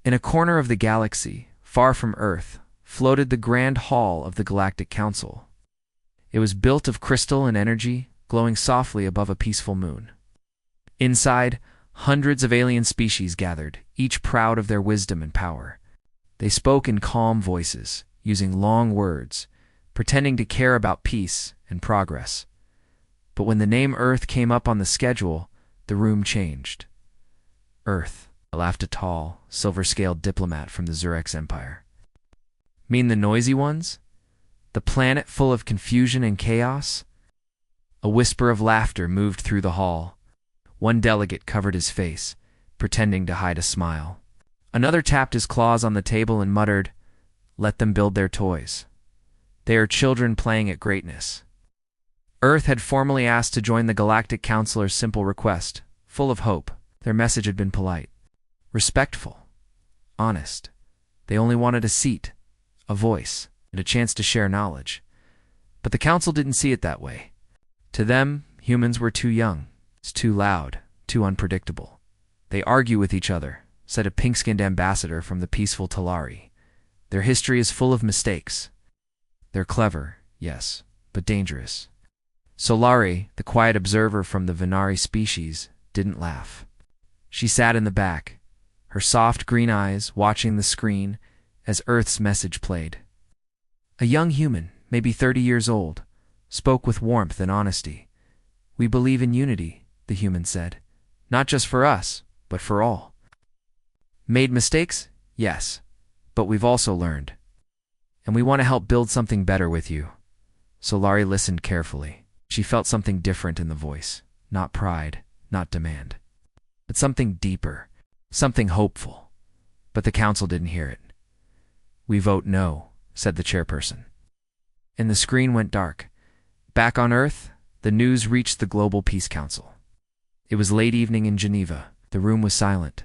In a corner of the galaxy, far from Earth, floated the Grand Hall of the Galactic Council. It was built of crystal and energy, glowing softly above a peaceful moon. Inside, hundreds of alien species gathered, each proud of their wisdom and power. They spoke in calm voices, using long words, pretending to care about peace and progress. But when the name Earth came up on the schedule, the room changed. Earth, laughed a tall, silver-scaled diplomat from the Zurex Empire. Mean the noisy ones? The planet full of confusion and chaos? A whisper of laughter moved through the hall. One delegate covered his face, pretending to hide a smile. Another tapped his claws on the table and muttered, "Let them build their toys. They are children playing at greatness." Earth had formally asked to join the Galactic Councilor's simple request, full of hope. Their message had been polite, respectful, honest. They only wanted a seat, a voice, and a chance to share knowledge. But the Council didn't see it that way. To them, humans were too young, too loud, too unpredictable. They argue with each other, said a pink-skinned ambassador from the peaceful Talari. Their history is full of mistakes. They're clever, yes, but dangerous. Solari, the quiet observer from the Venari species, didn't laugh. She sat in the back, her soft green eyes watching the screen as Earth's message played. A young human, maybe 30 years old, spoke with warmth and honesty. "We believe in unity," the human said. "Not just for us, but for all. Made mistakes? Yes, but we've also learned. And we want to help build something better with you." Solari listened carefully. She felt something different in the voice. Not pride, not demand, but something deeper, something hopeful. But the Council didn't hear it. "We vote no," said the chairperson. And the screen went dark. Back on Earth, the news reached the Global Peace Council. It was late evening in Geneva. The room was silent.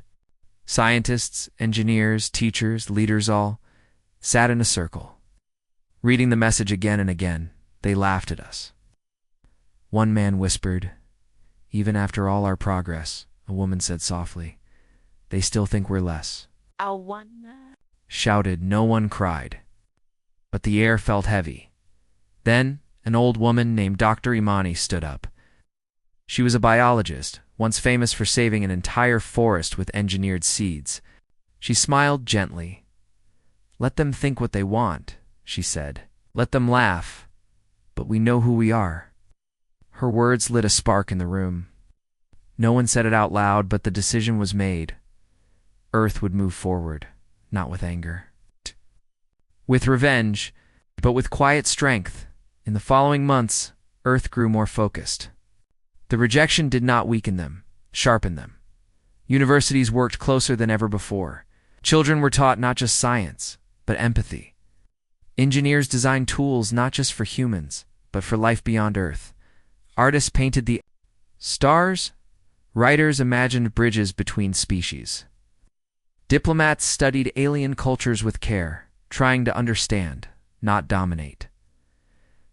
Scientists, engineers, teachers, leaders all sat in a circle. Reading the message again and again, they laughed at us. One man whispered, "Even after all our progress," a woman said softly, "they still think we're less." Shouted, no one cried. But the air felt heavy. Then, an old woman named Dr. Imani stood up. She was a biologist, once famous for saving an entire forest with engineered seeds. She smiled gently. "Let them think what they want," she said. "Let them laugh. But we know who we are." Her words lit a spark in the room. No one said it out loud, but the decision was made. Earth would move forward, not with anger, with revenge, but with quiet strength. In the following months, Earth grew more focused. The rejection did not weaken them, sharpen them. Universities worked closer than ever before. Children were taught not just science, but empathy. Engineers designed tools not just for humans, but for life beyond Earth. Artists painted the stars. Writers imagined bridges between species. Diplomats studied alien cultures with care, trying to understand, not dominate.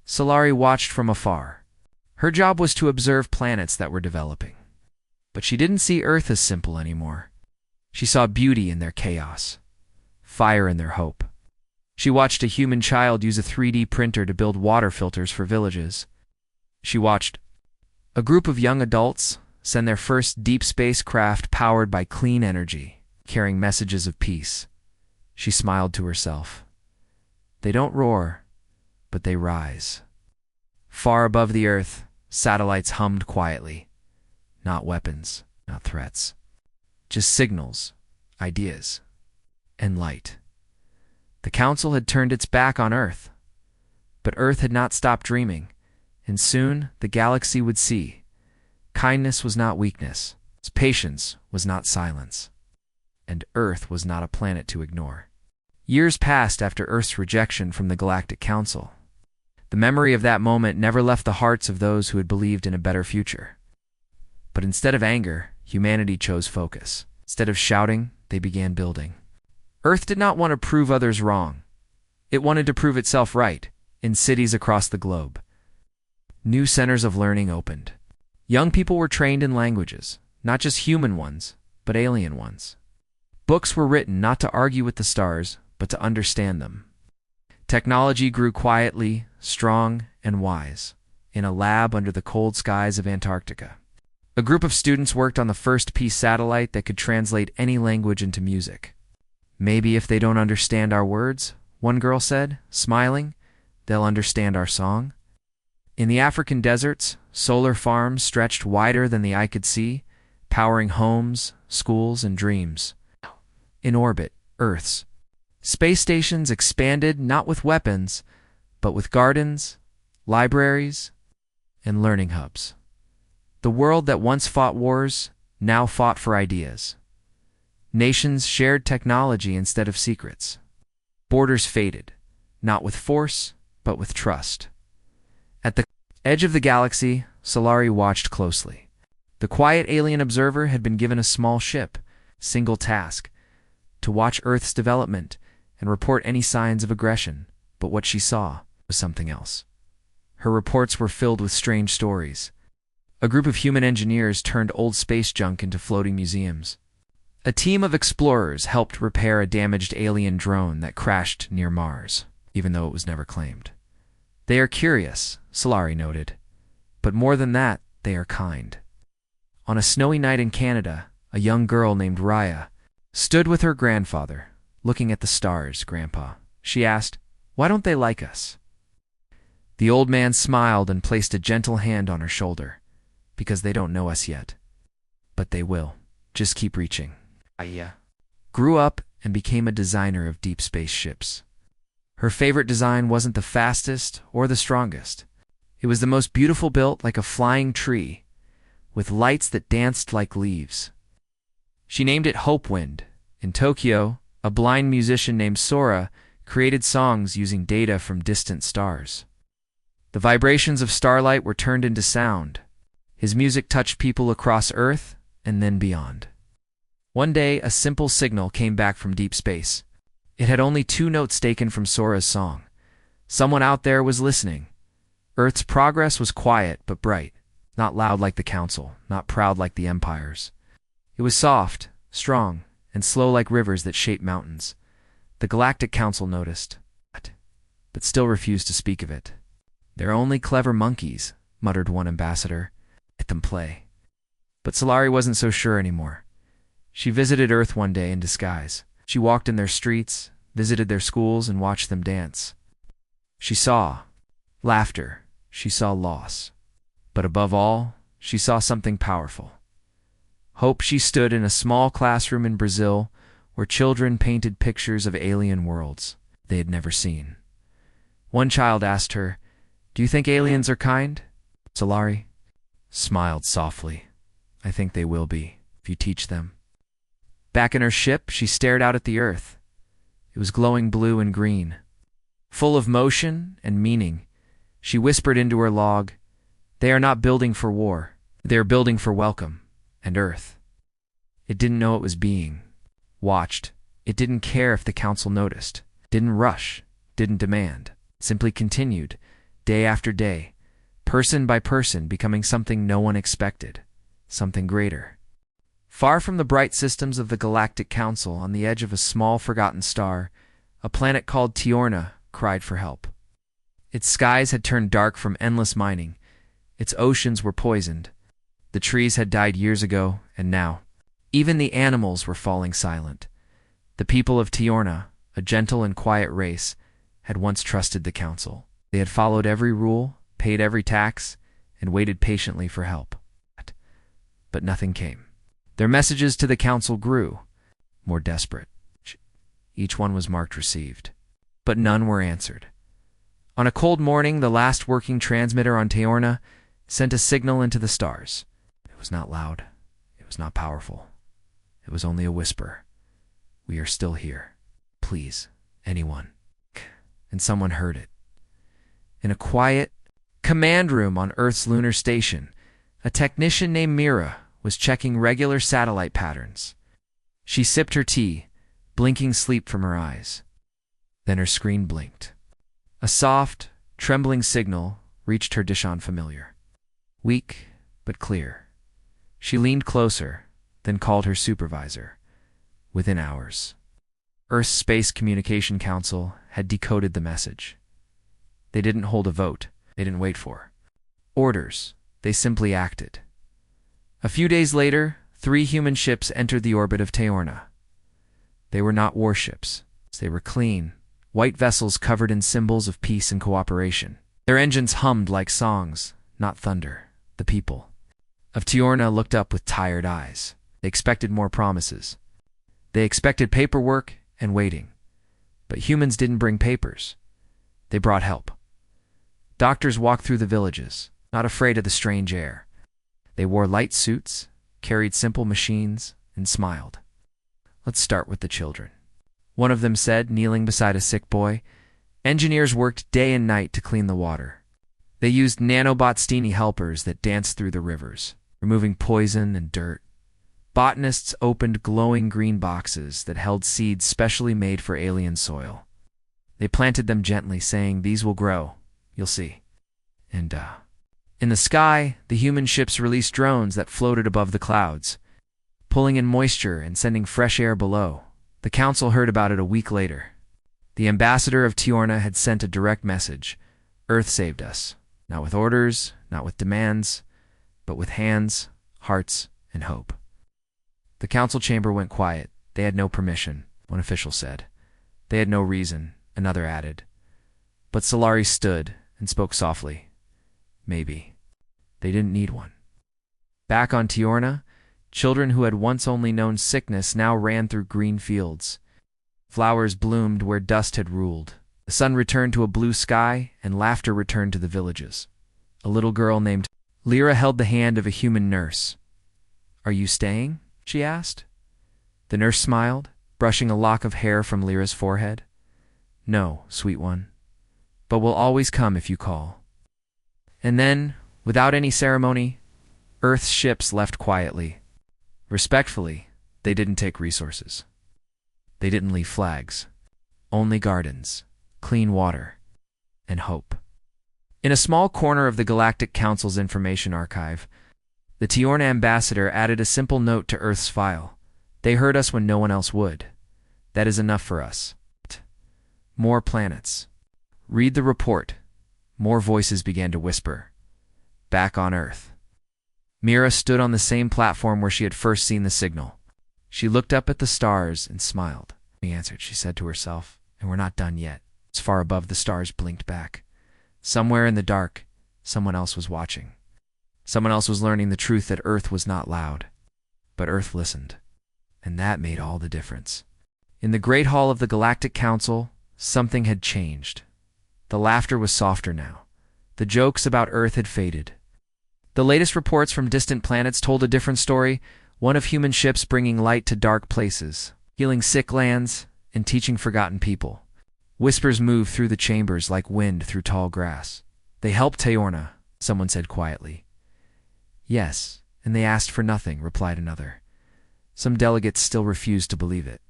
Solari watched from afar. Her job was to observe planets that were developing. But she didn't see Earth as simple anymore. She saw beauty in their chaos, fire in their hope. She watched a human child use a 3D printer to build water filters for villages. She watched a group of young adults send their first deep space craft powered by clean energy, carrying messages of peace. She smiled to herself. They don't roar, but they rise. Far above the Earth, satellites hummed quietly. Not weapons, not threats. Just signals, ideas, and light. The Council had turned its back on Earth. But Earth had not stopped dreaming, and soon the galaxy would see. Kindness was not weakness. Patience was not silence. And Earth was not a planet to ignore. Years passed after Earth's rejection from the Galactic Council. The memory of that moment never left the hearts of those who had believed in a better future. But instead of anger, humanity chose focus. Instead of shouting, they began building. Earth did not want to prove others wrong. It wanted to prove itself right, in cities across the globe. New centers of learning opened. Young people were trained in languages, not just human ones, but alien ones. Books were written not to argue with the stars, but to understand them. Technology grew quietly, strong, and wise, in a lab under the cold skies of Antarctica. A group of students worked on the first peace satellite that could translate any language into music. "Maybe if they don't understand our words," one girl said, smiling, "they'll understand our song." In the African deserts, solar farms stretched wider than the eye could see, powering homes, schools, and dreams. In orbit, Earth's space stations expanded not with weapons, but with gardens, libraries, and learning hubs. The world that once fought wars now fought for ideas. Nations shared technology instead of secrets. Borders faded, not with force, but with trust. At the edge of the galaxy, Solari watched closely. The quiet alien observer had been given a small ship, single task, to watch Earth's development and report any signs of aggression, but what she saw was something else. Her reports were filled with strange stories. A group of human engineers turned old space junk into floating museums. A team of explorers helped repair a damaged alien drone that crashed near Mars, even though it was never claimed. They are curious, Solari noted, but more than that, they are kind. On a snowy night in Canada, a young girl named Raya stood with her grandfather, looking at the stars. "Grandpa," she asked, "why don't they like us?" The old man smiled and placed a gentle hand on her shoulder. "Because they don't know us yet. But they will. Just keep reaching." Raya grew up and became a designer of deep space ships. Her favorite design wasn't the fastest or the strongest. It was the most beautiful, built like a flying tree, with lights that danced like leaves. She named it Hope Wind. In Tokyo, a blind musician named Sora created songs using data from distant stars. The vibrations of starlight were turned into sound. His music touched people across Earth and then beyond. One day, a simple signal came back from deep space. It had only 2 notes taken from Sora's song. Someone out there was listening. Earth's progress was quiet but bright, not loud like the Council, not proud like the empires. It was soft, strong, and slow like rivers that shape mountains. The Galactic Council noticed, but still refused to speak of it. "They're only clever monkeys," muttered one ambassador. "Let them play." But Solari wasn't so sure anymore. She visited Earth one day in disguise. She walked in their streets, visited their schools, and watched them dance. She saw laughter. She saw loss. But above all, she saw something powerful. Hope. She stood in a small classroom in Brazil where children painted pictures of alien worlds they had never seen. One child asked her, "Do you think aliens are kind?" Solari smiled softly. "I think they will be, if you teach them." Back in her ship, she stared out at the Earth. It was glowing blue and green, full of motion and meaning. She whispered into her log, "They are not building for war. They are building for welcome and Earth." It didn't know it was being watched. It didn't care if the Council noticed. Didn't rush. Didn't demand. It simply continued, day after day, person by person, becoming something no one expected, something greater. Far from the bright systems of the Galactic Council, on the edge of a small forgotten star, a planet called Tiorna cried for help. Its skies had turned dark from endless mining. Its oceans were poisoned. The trees had died years ago, and now, even the animals were falling silent. The people of Tiorna, a gentle and quiet race, had once trusted the Council. They had followed every rule, paid every tax, and waited patiently for help. But nothing came. Their messages to the Council grew, more desperate. Each one was marked received, but none were answered. On a cold morning, the last working transmitter on Tiorna sent a signal into the stars. It was not loud. It was not powerful. It was only a whisper. "We are still here. Please, anyone." And someone heard it. In a quiet command room on Earth's lunar station, a technician named Mira was checking regular satellite patterns. She sipped her tea, blinking sleep from her eyes. Then her screen blinked. A soft, trembling signal reached her dish unfamiliar. Weak, but clear. She leaned closer, then called her supervisor. within hours. Earth's Space Communication Council had decoded the message. They didn't hold a vote. They didn't wait for orders. They simply acted. A few days later, 3 human ships entered the orbit of Teorna. They were not warships. They were clean, white vessels covered in symbols of peace and cooperation. Their engines hummed like songs, not thunder. The people of Teorna looked up with tired eyes. They expected more promises. They expected paperwork and waiting. But humans didn't bring papers. They brought help. Doctors walked through the villages, not afraid of the strange air. They wore light suits, carried simple machines, and smiled. Let's start with the children, one of them said, kneeling beside a sick boy. Engineers worked day and night to clean the water. They used nanobot-steeny helpers that danced through the rivers, removing poison and dirt. Botanists opened glowing green boxes that held seeds specially made for alien soil. They planted them gently, saying, "These will grow. You'll see." And, in the sky, the human ships released drones that floated above the clouds, pulling in moisture and sending fresh air below. The council heard about it a week later. The ambassador of Teorna had sent a direct message. Earth saved us. Not with orders, not with demands, but with hands, hearts, and hope. The council chamber went quiet. They had no permission, one official said. They had no reason, another added. But Solari stood and spoke softly. Maybe. They didn't need one. Back on Teorna, children who had once only known sickness now ran through green fields. Flowers bloomed where dust had ruled. The sun returned to a blue sky, and laughter returned to the villages. A little girl named Lyra held the hand of a human nurse. "Are you staying?" she asked. The nurse smiled, brushing a lock of hair from Lyra's forehead. "No, sweet one. But we'll always come if you call." And then, without any ceremony, Earth's ships left quietly. Respectfully, they didn't take resources. They didn't leave flags. Only gardens, clean water, and hope. In a small corner of the Galactic Council's information archive, the Teorna ambassador added a simple note to Earth's file. "They heard us when no one else would. That is enough for us. More planets. Read the report." More voices began to whisper. Back on Earth. Mira stood on the same platform where she had first seen the signal. She looked up at the stars and smiled. "We answered," she said to herself, "and we're not done yet." As far above, the stars blinked back. Somewhere in the dark, someone else was watching. Someone else was learning the truth that Earth was not loud. But Earth listened. And that made all the difference. In the Great Hall of the Galactic Council, something had changed. The laughter was softer now. The jokes about Earth had faded. The latest reports from distant planets told a different story, one of human ships bringing light to dark places, healing sick lands, and teaching forgotten people. Whispers moved through the chambers like wind through tall grass. "They helped Teorna," someone said quietly. "Yes, and they asked for nothing," replied another. Some delegates still refused to believe it.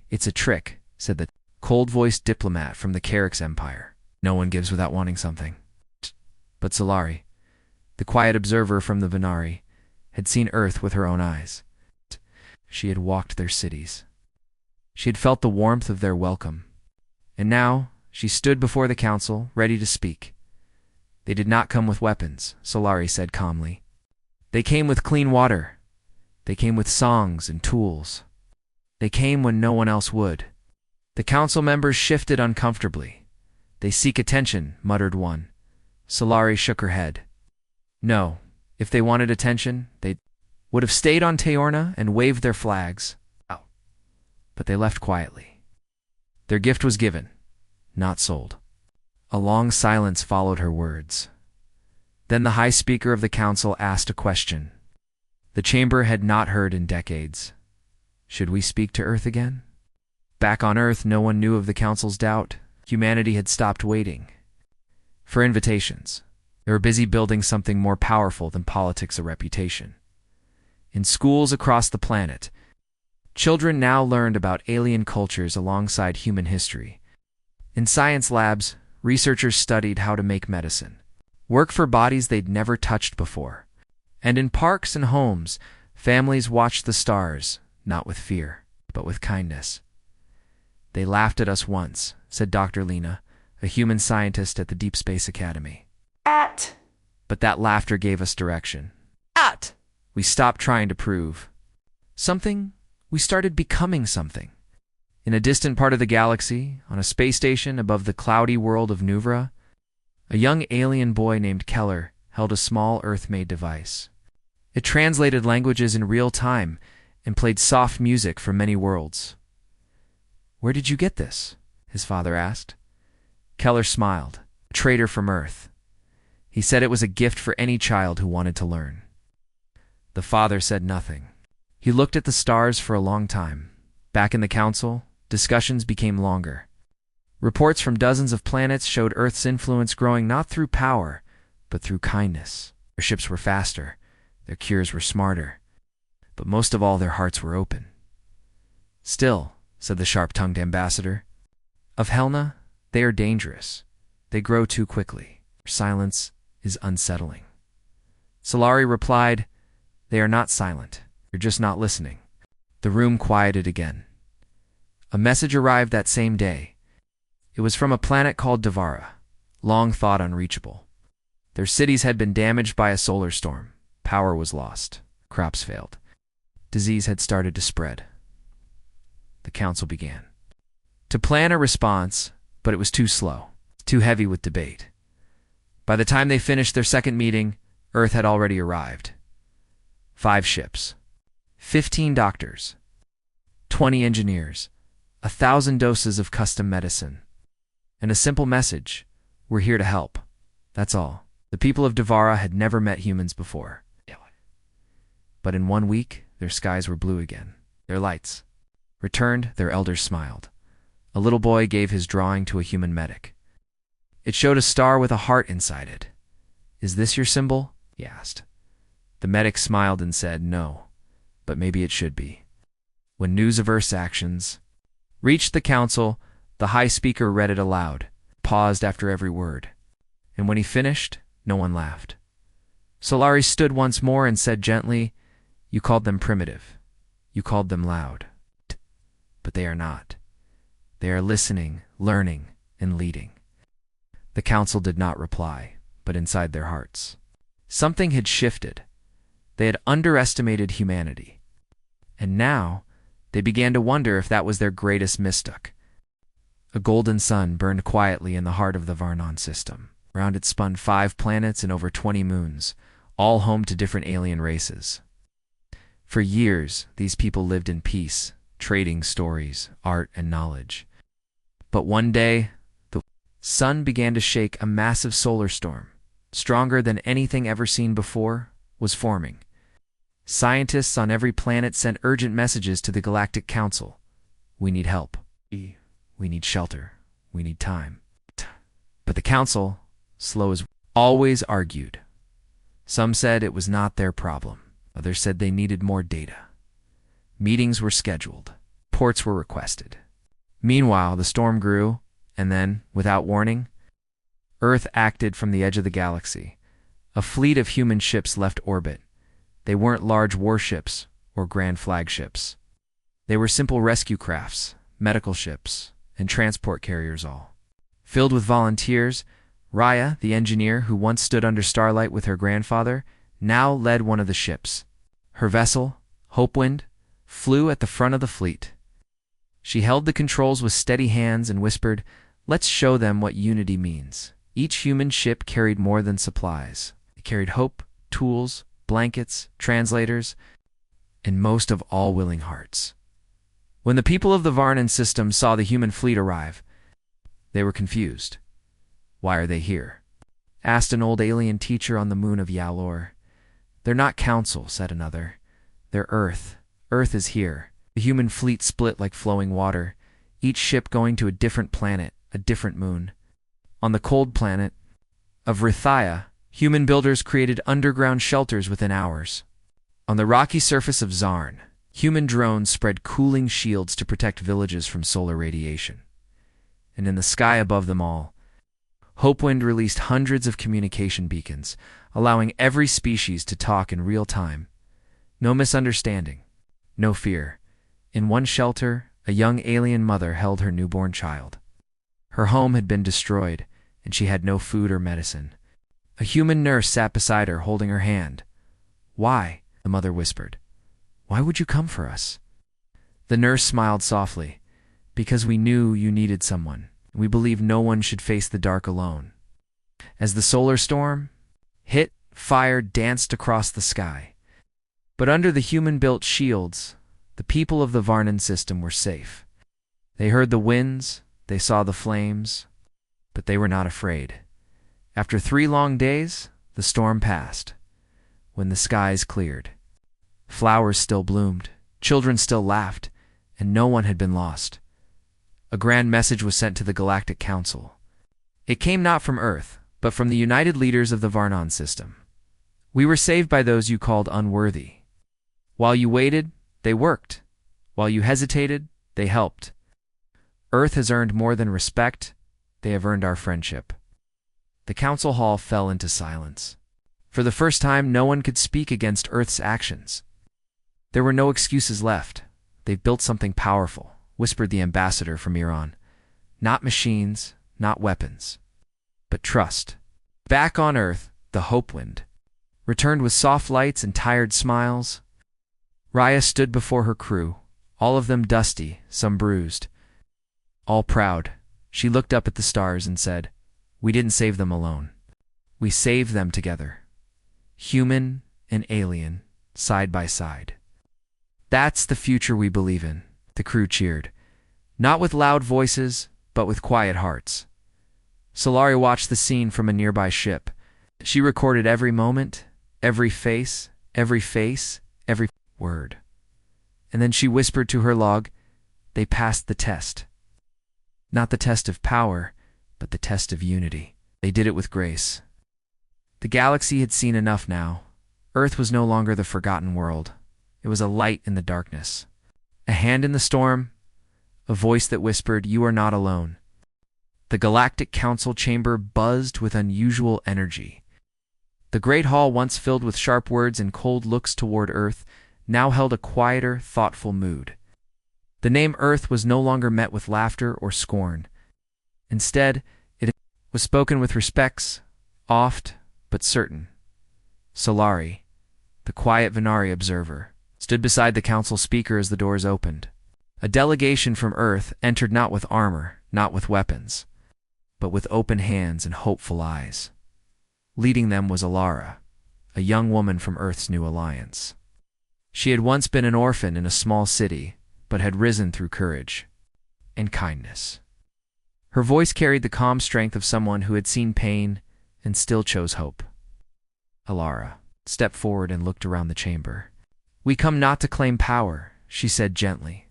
"It's a trick," said the cold-voiced diplomat from the Carix Empire. "No one gives without wanting something." But Solari, the quiet observer from the Venari, had seen Earth with her own eyes. She had walked their cities. She had felt the warmth of their welcome. And now she stood before the council, ready to speak. "They did not come with weapons," Solari said calmly. "They came with clean water. They came with songs and tools. They came when no one else would." The council members shifted uncomfortably. "They seek attention," muttered one. Solari shook her head. "No, if they wanted attention, they would have stayed on Teorna and waved their flags." Oh. But they left quietly. Their gift was given, not sold. A long silence followed her words. Then the High Speaker of the Council asked a question. The chamber had not heard in decades. "Should we speak to Earth again?" Back on Earth, no one knew of the Council's doubt. Humanity had stopped waiting for invitations. They were busy building something more powerful than politics or reputation. In schools across the planet, children now learned about alien cultures alongside human history. In science labs, researchers studied how to make medicine, work for bodies they'd never touched before. And in parks and homes, families watched the stars, not with fear, but with kindness. They laughed at us once, said Dr. Lena, a human scientist at the Deep Space Academy. But that laughter gave us direction. We stopped trying to prove something. We started becoming something. In a distant part of the galaxy, on a space station above the cloudy world of Nuvra, a young alien boy named Keller held a small Earth-made device. It translated languages in real time and played soft music from many worlds. "Where did you get this?" his father asked. Keller smiled. "A trader from Earth. He said it was a gift for any child who wanted to learn." The father said nothing. He looked at the stars for a long time. Back in the council, discussions became longer. Reports from dozens of planets showed Earth's influence growing not through power, but through kindness. Their ships were faster, their cures were smarter, but most of all their hearts were open. "Still," said the sharp-tongued ambassador, "of Helena, they are dangerous. They grow too quickly. Their silence is unsettling." Solari replied, "They are not silent. You're just not listening." The room quieted again. A message arrived that same day. It was from a planet called Devara, long thought unreachable. Their cities had been damaged by a solar storm. Power was lost. Crops failed. Disease had started to spread. The council began to plan a response, but it was too slow, too heavy with debate. By the time they finished their second meeting, Earth had already arrived. 5 ships, 15 doctors, 20 engineers, 1,000 doses of custom medicine, and a simple message: "We're here to help." That's all. The people of Devara had never met humans before. But in 1 week, their skies were blue again. Their lights returned, their elders smiled. A little boy gave his drawing to a human medic. It showed a star with a heart inside it. "Is this your symbol?" he asked. The medic smiled and said, "No, but maybe it should be." When news of Earth's actions reached the council, the high speaker read it aloud, paused after every word. And when he finished, no one laughed. Solari stood once more and said gently, "You called them primitive. You called them loud. But they are not. They are listening, learning, and leading." The council did not reply, but inside their hearts, something had shifted. They had underestimated humanity. And now, they began to wonder if that was their greatest misstep. A golden sun burned quietly in the heart of the Varnon system. Around it spun 5 planets and over 20 moons, all home to different alien races. For years, these people lived in peace, trading stories, art, and knowledge. But one day, the sun began to shake. A massive solar storm, stronger than anything ever seen before, was forming. Scientists on every planet sent urgent messages to the Galactic Council. "We need help. We need shelter. We need time." But the Council, slow as always, argued. Some said it was not their problem. Others said they needed more data. Meetings were scheduled. Reports were requested. Meanwhile, the storm grew, and then, without warning, Earth acted from the edge of the galaxy. A fleet of human ships left orbit. They weren't large warships or grand flagships. They were simple rescue crafts, medical ships, and transport carriers, all filled with volunteers. Raya, the engineer who once stood under starlight with her grandfather, now led one of the ships. Her vessel, Hopewind, flew at the front of the fleet. She held the controls with steady hands and whispered, "Let's show them what unity means." Each human ship carried more than supplies. It carried hope, tools, blankets, translators, and most of all, willing hearts. When the people of the Varnon system saw the human fleet arrive, they were confused. "Why are they here?" asked an old alien teacher on the moon of Yalor. "They're not council," said another. "They're Earth. Earth is here." The human fleet split like flowing water, each ship going to a different planet, a different moon. On the cold planet of Rithia, human builders created underground shelters within hours. On the rocky surface of Zarn, human drones spread cooling shields to protect villages from solar radiation. And in the sky above them all, Hopewind released hundreds of communication beacons, allowing every species to talk in real time. No misunderstanding, no fear, In one shelter, a young alien mother held her newborn child. Her home had been destroyed, and she had no food or medicine. A human nurse sat beside her, holding her hand. "Why?" the mother whispered. "Why would you come for us?" The nurse smiled softly. "Because we knew you needed someone. We believed no one should face the dark alone." As the solar storm hit, fire danced across the sky. But under the human-built shields, the people of the Varnan system were safe. They heard the winds, they saw the flames, but they were not afraid. After 3 long days, the storm passed. When the skies cleared, flowers still bloomed, children still laughed, and no one had been lost. A grand message was sent to the Galactic Council. It came not from Earth, but from the united leaders of the Varnan system. "We were saved by those you called unworthy. While you waited, they worked. While you hesitated, they helped. Earth has earned more than respect, they have earned our friendship." The council hall fell into silence. For the first time, no one could speak against Earth's actions. There were no excuses left. "They've built something powerful," whispered the ambassador from Iran. "Not machines, not weapons, but trust." Back on Earth, the Hope Wind returned with soft lights and tired smiles. Raya stood before her crew, all of them dusty, some bruised. All proud, she looked up at the stars and said, "We didn't save them alone. We saved them together. Human and alien, side by side. That's the future we believe in," the crew cheered. Not with loud voices, but with quiet hearts. Solari watched the scene from a nearby ship. She recorded every moment, every face, every word. And then she whispered to her log, "They passed the test. Not the test of power, but the test of unity. They did it with grace." The galaxy had seen enough now. Earth was no longer the forgotten world. It was a light in the darkness. A hand in the storm, a voice that whispered, "You are not alone." The Galactic Council chamber buzzed with unusual energy. The great hall, once filled with sharp words and cold looks toward Earth, now held a quieter, thoughtful mood. The name Earth was no longer met with laughter or scorn. Instead, it was spoken with respects, oft but certain. Solari, the quiet Venari observer, stood beside the council speaker as the doors opened. A delegation from Earth entered not with armor, not with weapons, but with open hands and hopeful eyes. Leading them was Alara, a young woman from Earth's new alliance. She had once been an orphan in a small city, but had risen through courage and kindness. Her voice carried the calm strength of someone who had seen pain and still chose hope. Alara stepped forward and looked around the chamber. "We come not to claim power," she said gently.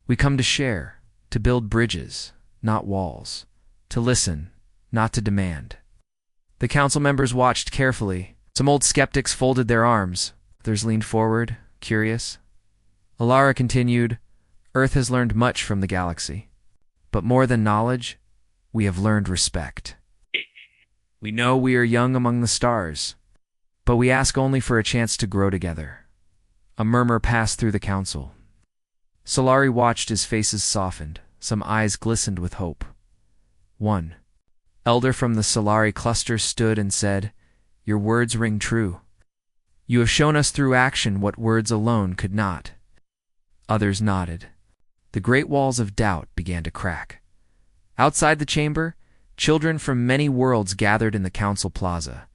"We come to share, to build bridges, not walls, to listen, not to demand." The council members watched carefully. Some old skeptics folded their arms. Others leaned forward, curious. Alara continued, "Earth has learned much from the galaxy. But more than knowledge, we have learned respect. We know we are young among the stars, but we ask only for a chance to grow together." A murmur passed through the council. Solari watched as faces softened. Some eyes glistened with hope. One elder from the Solari cluster stood and said, "Your words ring true. You have shown us through action what words alone could not." Others nodded. The great walls of doubt began to crack. Outside the chamber, children from many worlds gathered in the council plaza.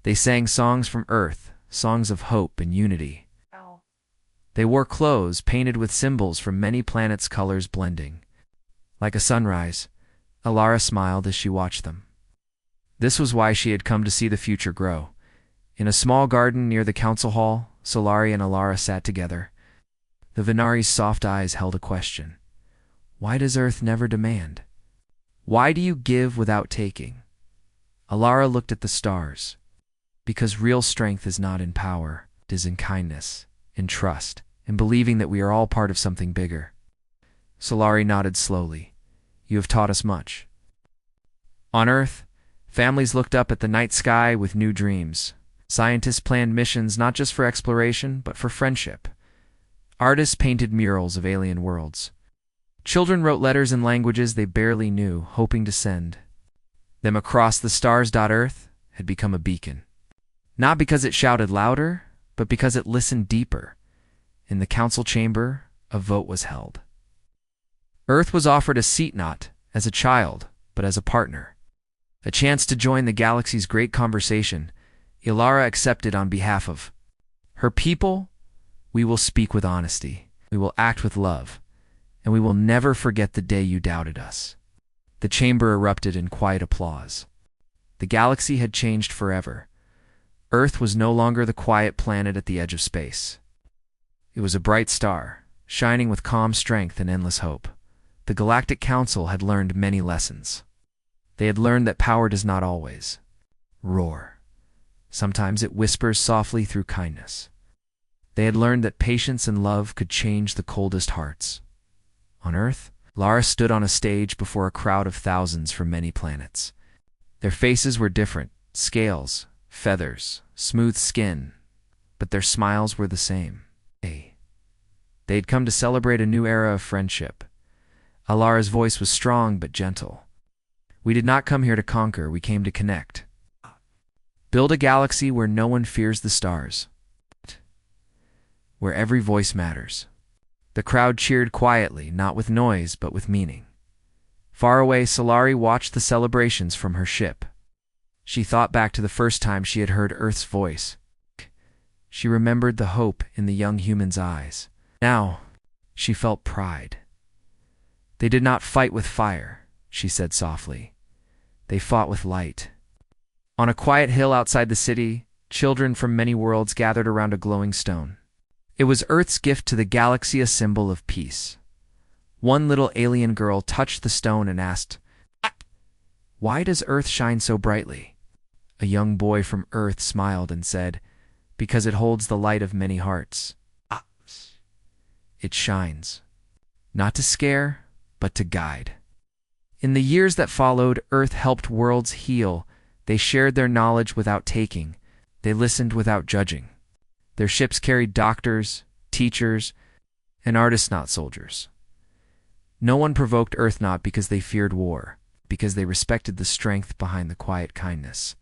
They sang songs from Earth, songs of hope and unity. They wore clothes painted with symbols from many planets' colors blending. Like a sunrise, Alara smiled as she watched them. This was why she had come to see the future grow. In a small garden near the council hall, Solari and Alara sat together. The Venari's soft eyes held a question. Why does Earth never demand? Why do you give without taking? Alara looked at the stars. Because real strength is not in power, it is in kindness, in trust, in believing that we are all part of something bigger. Solari nodded slowly. You have taught us much. On Earth, families looked up at the night sky with new dreams. Scientists planned missions not just for exploration, but for friendship. Artists painted murals of alien worlds. Children wrote letters in languages they barely knew, hoping to send them across the stars. Earth had become a beacon. Not because it shouted louder, but because it listened deeper. In the council chamber, a vote was held. Earth was offered a seat not as a child, but as a partner. A chance to join the galaxy's great conversation. Ilara accepted on behalf of her people. We will speak with honesty. We will act with love. And we will never forget the day you doubted us. The chamber erupted in quiet applause. The galaxy had changed forever. Earth was no longer the quiet planet at the edge of space. It was a bright star, shining with calm strength and endless hope. The Galactic Council had learned many lessons. They had learned that power does not always roar. Sometimes it whispers softly through kindness. They had learned that patience and love could change the coldest hearts. On Earth, Lara stood on a stage before a crowd of thousands from many planets. Their faces were different, scales, feathers, smooth skin, but their smiles were the same. They had come to celebrate a new era of friendship. Alara's voice was strong but gentle. We did not come here to conquer, we came to connect. Build a galaxy where no one fears the stars, where every voice matters. The crowd cheered quietly, not with noise, but with meaning. Far away, Solari watched the celebrations from her ship. She thought back to the first time she had heard Earth's voice. She remembered the hope in the young human's eyes. Now, she felt pride. They did not fight with fire, she said softly. They fought with light. On a quiet hill outside the city, children from many worlds gathered around a glowing stone. It was Earth's gift to the galaxy, a symbol of peace. One little alien girl touched the stone and asked, "Why does Earth shine so brightly?" A young boy from Earth smiled and said, "Because it holds the light of many hearts. It shines, not to scare, but to guide." In the years that followed, Earth helped worlds heal. They shared their knowledge without taking. They listened without judging. Their ships carried doctors, teachers, and artists, not soldiers. No one provoked Earth, not because they feared war, because they respected the strength behind the quiet kindness.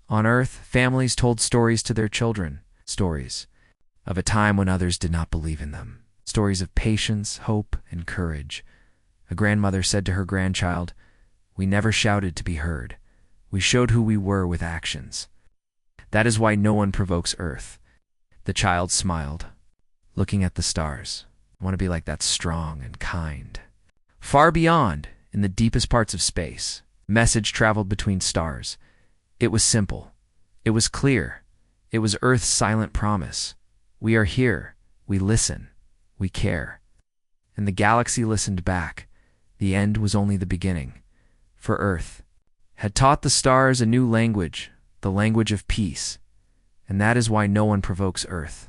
On Earth, families told stories to their children, stories of a time when others did not believe in them, stories of patience, hope, and courage. A grandmother said to her grandchild, "We never shouted to be heard. We showed who we were with actions. That is why no one provokes Earth." The child smiled, looking at the stars. "I want to be like that, strong and kind." Far beyond, in the deepest parts of space, a message traveled between stars. It was simple. It was clear. It was Earth's silent promise. We are here. We listen. We care. And the galaxy listened back. The end was only the beginning. For Earth had taught the stars a new language, the language of peace. And that is why no one provokes Earth.